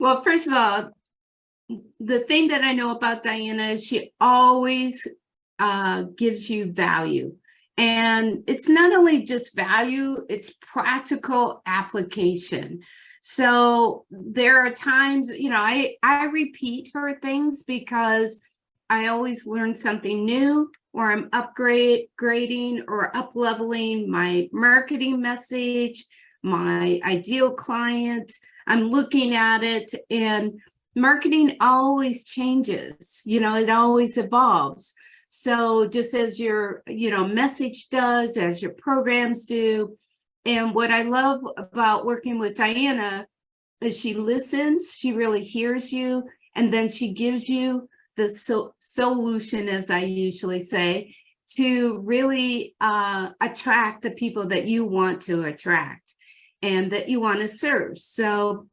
Well, first of all, the thing that I know about Diana is she always gives you value. And it's not only just value, it's practical application. So there are times, I repeat her things because I always learn something new, or I'm grading or up leveling my marketing message, my ideal client. I'm looking at it, and marketing always changes, it always evolves. So just as your, message does, as your programs do. And what I love about working with Diana is she listens, she really hears you, and then she gives you the solution, as I usually say, to really attract the people that you want to attract and that you want to serve. So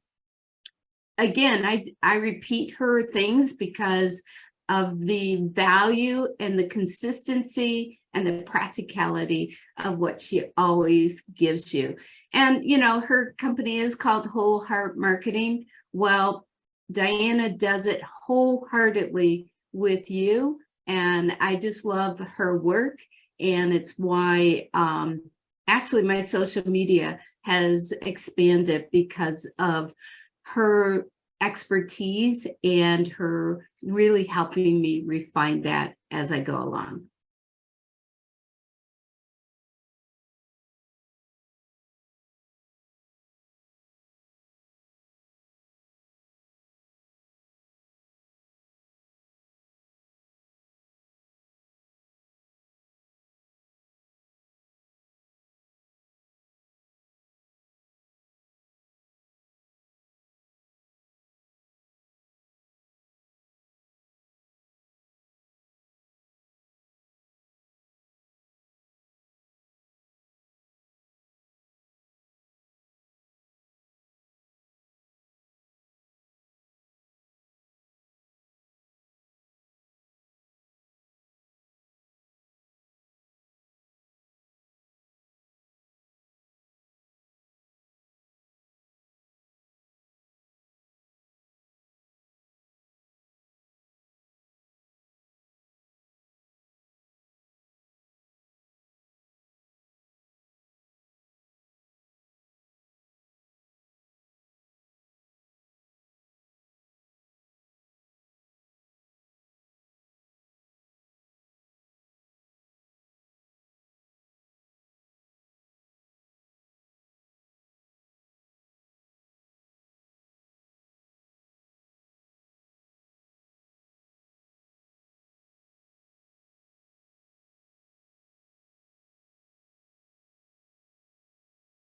again, I repeat her things because of the value and the consistency and the practicality of what she always gives you. And, her company is called WholeHeart Marketing. Well, Diana does it wholeheartedly with you. And I just love her work. And it's why actually my social media has expanded because of her expertise and her really helping me refine that as I go along.